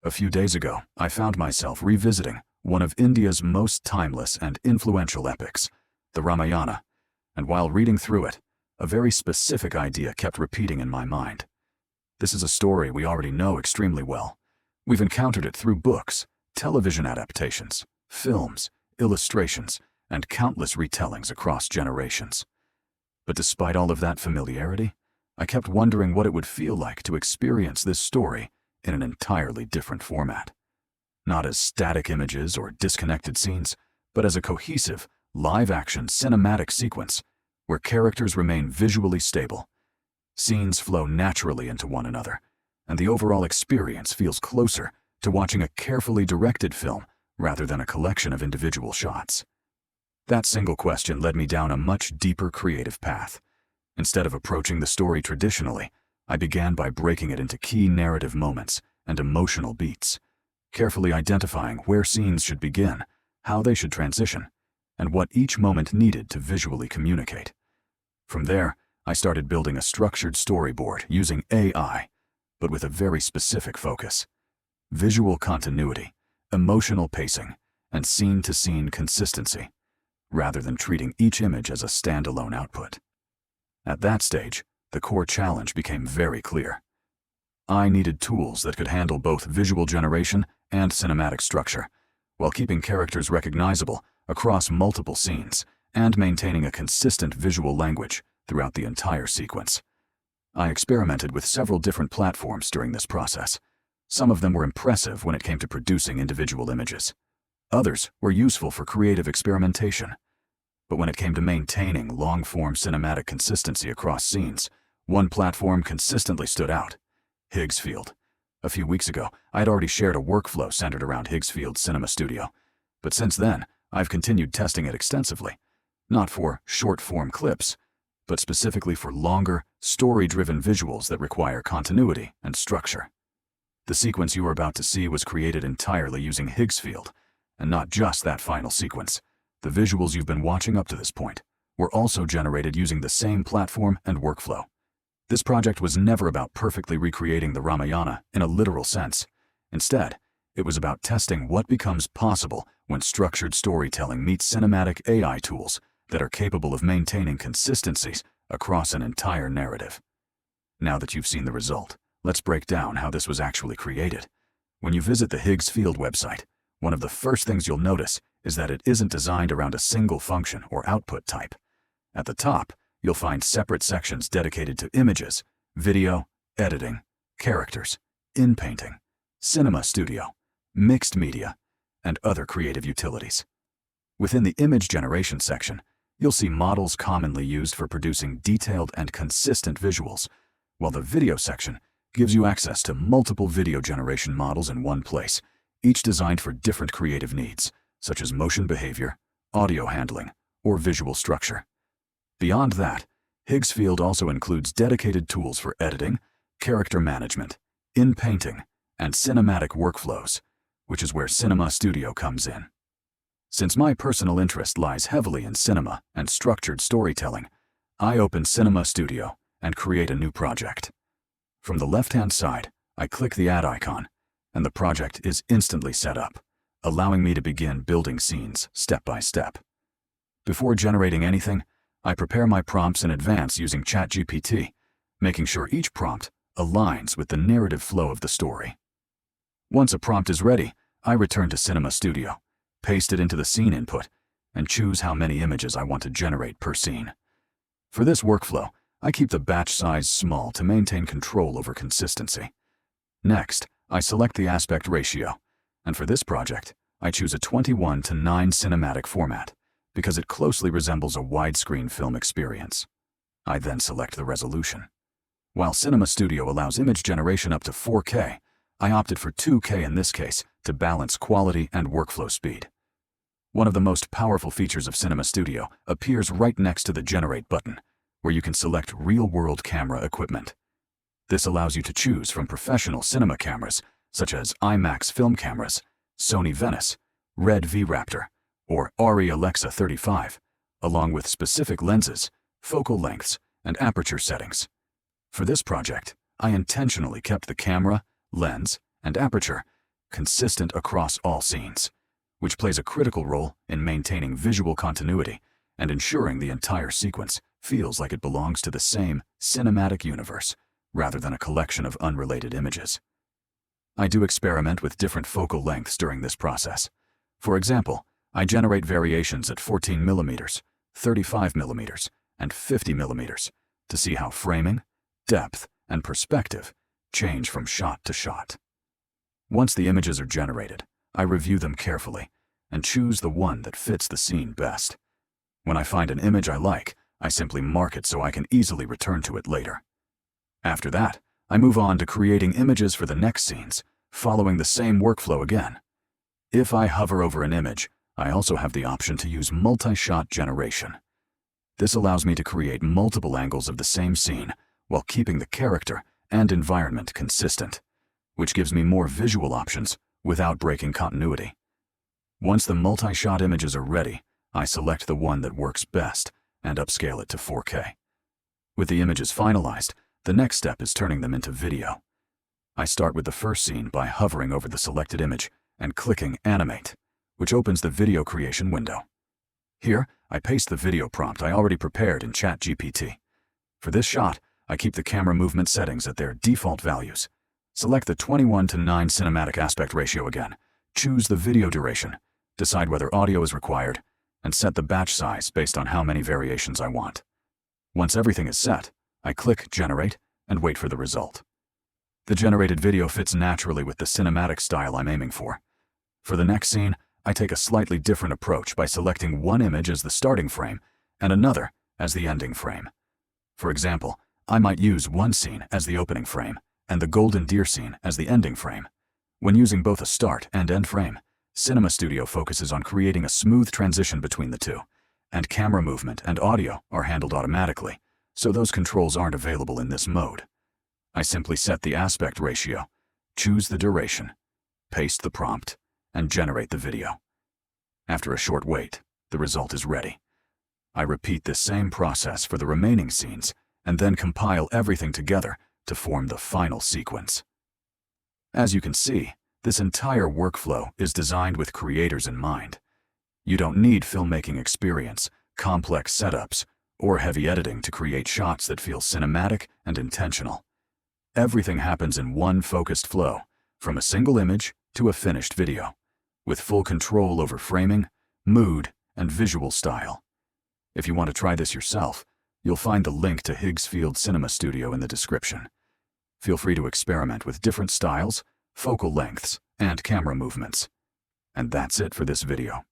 A few days ago, I found myself revisiting one of India's most timeless and influential epics, the Ramayana, and while reading through it, a very specific idea kept repeating in my mind. This is a story we already know extremely well. We've encountered it through books, television adaptations, films, illustrations, and countless retellings across generations. But despite all of that familiarity, I kept wondering what it would feel like to experience this story in an entirely different format. Not as static images or disconnected scenes, but as a cohesive, live-action cinematic sequence where characters remain visually stable. Scenes flow naturally into one another, and the overall experience feels closer to watching a carefully directed film rather than a collection of individual shots. That single question led me down a much deeper creative path. Instead of approaching the story traditionally, I began by breaking it into key narrative moments and emotional beats, carefully identifying where scenes should begin, how they should transition, and what each moment needed to visually communicate. From there, I started building a structured storyboard using AI, but with a very specific focus: visual continuity, emotional pacing, and scene-to-scene consistency, rather than treating each image as a standalone output. At that stage, the core challenge became very clear. I needed tools that could handle both visual generation and cinematic structure, while keeping characters recognizable across multiple scenes and maintaining a consistent visual language throughout the entire sequence. I experimented with several different platforms during this process. Some of them were impressive when it came to producing individual images. Others were useful for creative experimentation. But when it came to maintaining long-form cinematic consistency across scenes, one platform consistently stood out: Higgsfield. A few weeks ago, I had already shared a workflow centered around Higgsfield Cinema Studio, but since then, I've continued testing it extensively, not for short-form clips, but specifically for longer, story-driven visuals that require continuity and structure. The sequence you are about to see was created entirely using Higgsfield, and not just that final sequence. The visuals you've been watching up to this point were also generated using the same platform and workflow. This project was never about perfectly recreating the Ramayana in a literal sense. Instead, it was about testing what becomes possible when structured storytelling meets cinematic AI tools that are capable of maintaining consistencies across an entire narrative. Now that you've seen the result, let's break down how this was actually created. When you visit the Higgsfield website, one of the first things you'll notice is that it isn't designed around a single function or output type. At the top, you'll find separate sections dedicated to images, video, editing, characters, in-painting, cinema studio, mixed media, and other creative utilities. Within the image generation section, you'll see models commonly used for producing detailed and consistent visuals, while the video section gives you access to multiple video generation models in one place, each designed for different creative needs, such as motion behavior, audio handling, or visual structure. Beyond that, Higgsfield also includes dedicated tools for editing, character management, in-painting, and cinematic workflows, which is where Cinema Studio comes in. Since my personal interest lies heavily in cinema and structured storytelling, I open Cinema Studio and create a new project. From the left-hand side, I click the add icon, and the project is instantly set up, allowing me to begin building scenes step by step. Before generating anything, I prepare my prompts in advance using ChatGPT, making sure each prompt aligns with the narrative flow of the story. Once a prompt is ready, I return to Cinema Studio, paste it into the scene input, and choose how many images I want to generate per scene. For this workflow, I keep the batch size small to maintain control over consistency. Next, I select the aspect ratio, and for this project, I choose a 21:9 cinematic format because it closely resembles a widescreen film experience. I then select the resolution. While Cinema Studio allows image generation up to 4K, I opted for 2K in this case to balance quality and workflow speed. One of the most powerful features of Cinema Studio appears right next to the Generate button, where you can select real-world camera equipment. This allows you to choose from professional cinema cameras such as IMAX film cameras, Sony Venice, Red V-Raptor, or ARRI Alexa 35, along with specific lenses, focal lengths, and aperture settings. For this project, I intentionally kept the camera, lens, and aperture consistent across all scenes, which plays a critical role in maintaining visual continuity and ensuring the entire sequence feels like it belongs to the same cinematic universe rather than a collection of unrelated images. I do experiment with different focal lengths during this process. For example, I generate variations at 14 millimeters, 35 millimeters, and 50 millimeters to see how framing, depth, and perspective change from shot to shot. Once the images are generated, I review them carefully and choose the one that fits the scene best. When I find an image I like, I simply mark it so I can easily return to it later. After that, I move on to creating images for the next scenes, following the same workflow again. If I hover over an image, I also have the option to use multi-shot generation. This allows me to create multiple angles of the same scene while keeping the character and environment consistent, which gives me more visual options without breaking continuity. Once the multi-shot images are ready, I select the one that works best and upscale it to 4K. With the images finalized, the next step is turning them into video. I start with the first scene by hovering over the selected image and clicking Animate, which opens the video creation window. Here, I paste the video prompt I already prepared in ChatGPT. For this shot, I keep the camera movement settings at their default values. Select the 21:9 cinematic aspect ratio again, choose the video duration, decide whether audio is required, and set the batch size based on how many variations I want. Once everything is set, I click Generate and wait for the result. The generated video fits naturally with the cinematic style I'm aiming for. For the next scene, I take a slightly different approach by selecting one image as the starting frame and another as the ending frame. For example, I might use one scene as the opening frame and the golden deer scene as the ending frame. When using both a start and end frame, Cinema Studio focuses on creating a smooth transition between the two, and camera movement and audio are handled automatically, so those controls aren't available in this mode. I simply set the aspect ratio, choose the duration, paste the prompt, and generate the video. After a short wait, the result is ready. I repeat this same process for the remaining scenes and then compile everything together to form the final sequence. As you can see, this entire workflow is designed with creators in mind. You don't need filmmaking experience, complex setups, or heavy editing to create shots that feel cinematic and intentional. Everything happens in one focused flow, from a single image to a finished video, with full control over framing, mood, and visual style. If you want to try this yourself, you'll find the link to Higgsfield Cinema Studio in the description. Feel free to experiment with different styles, focal lengths, and camera movements. And that's it for this video.